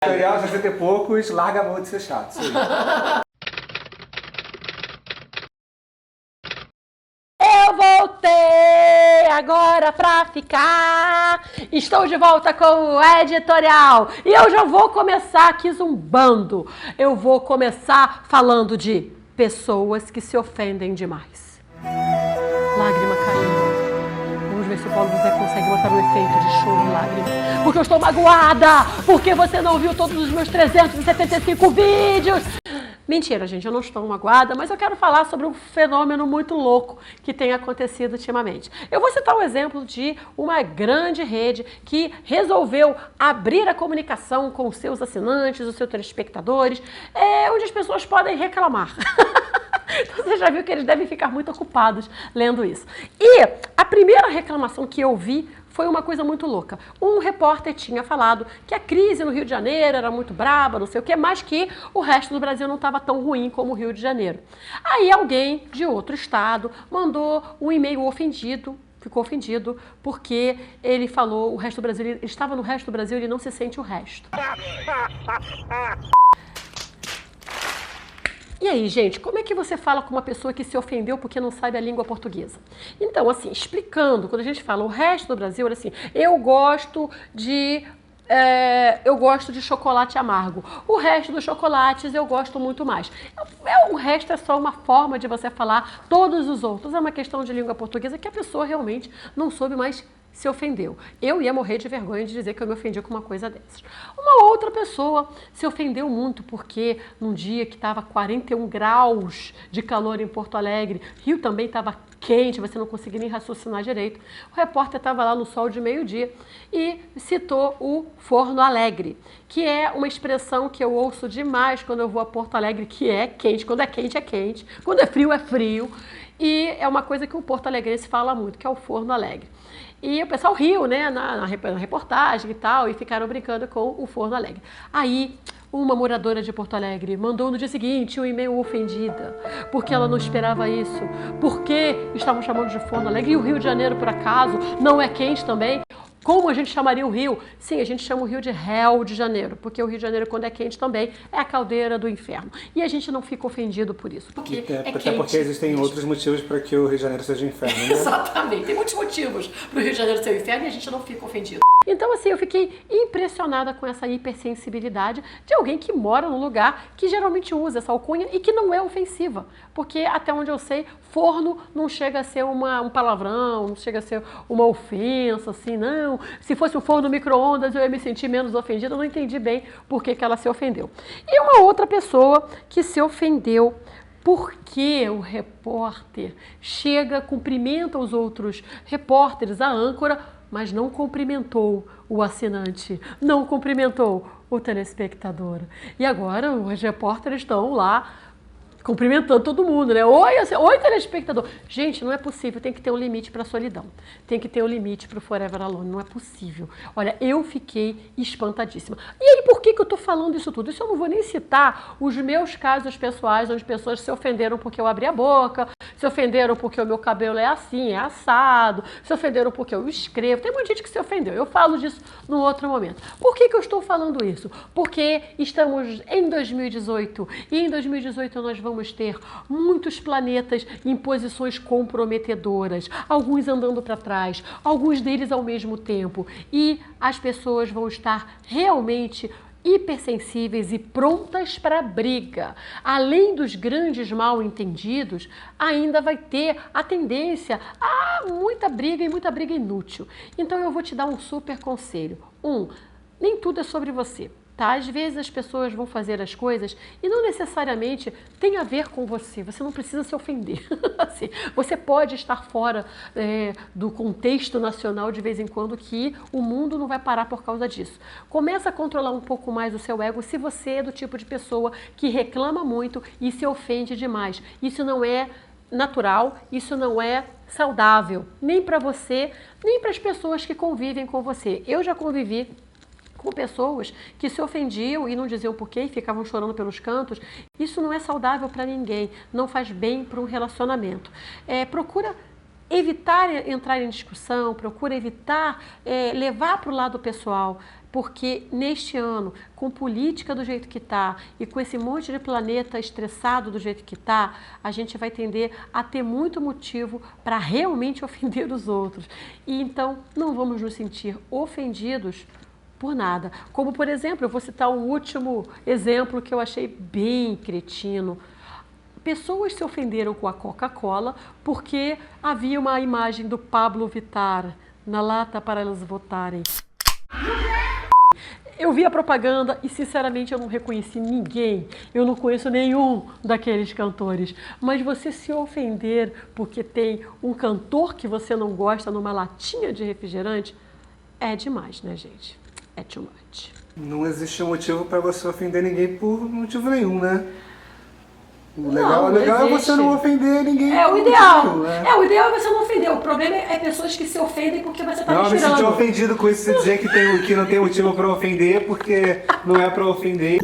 Tutorial 60 e poucos, larga a mão de ser chato. Isso aí. Eu voltei agora pra ficar. Estou de volta com o editorial. E eu já vou começar aqui zumbando. Eu vou começar falando de pessoas que se ofendem demais. Lágrima caindo. Vamos ver se o Paulo José consegue botar um efeito de choro e lágrimas. Porque eu estou magoada! Porque você não viu todos os meus 375 vídeos! Mentira, gente, eu não estou magoada, mas eu quero falar sobre um fenômeno muito louco que tem acontecido ultimamente. Eu vou citar um exemplo de uma grande rede que resolveu abrir a comunicação com os seus assinantes, os seus telespectadores, onde as pessoas podem reclamar. Então, você já viu que eles devem ficar muito ocupados lendo isso. E a primeira reclamação que eu vi foi uma coisa muito louca. Um repórter tinha falado que a crise no Rio de Janeiro era muito braba, não sei o quê, mas que o resto do Brasil não estava tão ruim como o Rio de Janeiro. Aí alguém de outro estado mandou um e-mail ofendido, ficou ofendido, porque ele falou o resto do Brasil, ele estava no resto do Brasil e ele não se sente o resto. E aí, gente, como é que você fala com uma pessoa que se ofendeu porque não sabe a língua portuguesa? Então, assim, explicando, quando a gente fala o resto do Brasil, assim, eu gosto de chocolate amargo. O resto dos chocolates eu gosto muito mais. O resto é só uma forma de você falar todos os outros. É uma questão de língua portuguesa que a pessoa realmente não soube mais se ofendeu. Eu ia morrer de vergonha de dizer que eu me ofendi com uma coisa dessas. Uma outra pessoa se ofendeu muito porque num dia que estava 41 graus de calor em Porto Alegre, Rio também estava quente, você não conseguia nem raciocinar direito. O repórter estava lá no sol de meio-dia e citou o Forno Alegre, que é uma expressão que eu ouço demais quando eu vou a Porto Alegre, que é quente. Quando é quente, é quente. Quando é frio, é frio. E é uma coisa que o Porto Alegrense fala muito, que é o Forno Alegre. E o pessoal riu, né, na reportagem e tal, e ficaram brincando com o Forno Alegre. Aí, uma moradora de Porto Alegre mandou no dia seguinte um e-mail ofendida, porque ela não esperava isso, porque estavam chamando de Forno Alegre, e o Rio de Janeiro, por acaso, não é quente também? Como a gente chamaria o Rio? Sim, a gente chama o Rio de Hell de Janeiro, porque o Rio de Janeiro, quando é quente também, é a caldeira do inferno. E a gente não fica ofendido por isso, porque Até porque existem outros motivos para que o Rio de Janeiro seja inferno, né? Exatamente, tem muitos motivos para o Rio de Janeiro ser o inferno e a gente não fica ofendido. Então, assim, eu fiquei impressionada com essa hipersensibilidade de alguém que mora num lugar que geralmente usa essa alcunha e que não é ofensiva. Porque, até onde eu sei, forno não chega a ser um palavrão, não chega a ser uma ofensa, assim, não. Se fosse um forno micro-ondas, eu ia me sentir menos ofendida. Eu não entendi bem por que ela se ofendeu. E uma outra pessoa que se ofendeu porque o repórter chega, cumprimenta os outros repórteres, a âncora, mas não cumprimentou o assinante, não cumprimentou o telespectador. E agora os repórteres estão lá cumprimentando todo mundo, né? Oi, telespectador. Gente, não é possível, tem que ter um limite para a solidão. Tem que ter um limite para o Forever Alone, não é possível. Olha, eu fiquei espantadíssima. E aí, por que eu tô falando isso tudo? Isso eu não vou nem citar os meus casos pessoais, onde pessoas se ofenderam porque eu abri a boca, se ofenderam porque o meu cabelo é assim, é assado, se ofenderam porque eu escrevo. Tem muita gente que se ofendeu. Eu falo disso num outro momento. Por que eu estou falando isso? Porque estamos em 2018 e em 2018 nós vamos ter muitos planetas em posições comprometedoras, alguns andando para trás, alguns deles ao mesmo tempo, e as pessoas vão estar realmente hipersensíveis e prontas para briga. Além dos grandes mal-entendidos, ainda vai ter a tendência a muita briga e muita briga inútil. Então eu vou te dar um super conselho. Nem tudo é sobre você. Tá? Às vezes as pessoas vão fazer as coisas e não necessariamente tem a ver com você, você não precisa se ofender. Assim, você pode estar fora do contexto nacional de vez em quando, que o mundo não vai parar por causa disso. Começa a controlar um pouco mais o seu ego se você é do tipo de pessoa que reclama muito e se ofende demais. Isso não é natural, isso não é saudável, nem para você, nem para as pessoas que convivem com você. Eu já convivi com pessoas que se ofendiam e não diziam porquê e ficavam chorando pelos cantos. Isso não é saudável para ninguém, não faz bem para um relacionamento. Procura evitar entrar em discussão, procura evitar levar para o lado pessoal. Porque neste ano, com política do jeito que está e com esse monte de planeta estressado do jeito que está, a gente vai tender a ter muito motivo para realmente ofender os outros. E então não vamos nos sentir ofendidos por nada. Como, por exemplo, eu vou citar um último exemplo que eu achei bem cretino. Pessoas se ofenderam com a Coca-Cola porque havia uma imagem do Pablo Vittar na lata para elas votarem. Eu vi a propaganda e, sinceramente, eu não reconheci ninguém. Eu não conheço nenhum daqueles cantores. Mas você se ofender porque tem um cantor que você não gosta numa latinha de refrigerante é demais, né, gente? É too much. Não existe motivo para você ofender ninguém por motivo nenhum, né? O legal é você não ofender ninguém. É o por ideal. motivo, né? O ideal é você não ofender. O problema é pessoas que se ofendem porque você tá Não, eu me tirando. senti ofendido com isso, você dizer que não tem motivo para ofender, porque não é para ofender.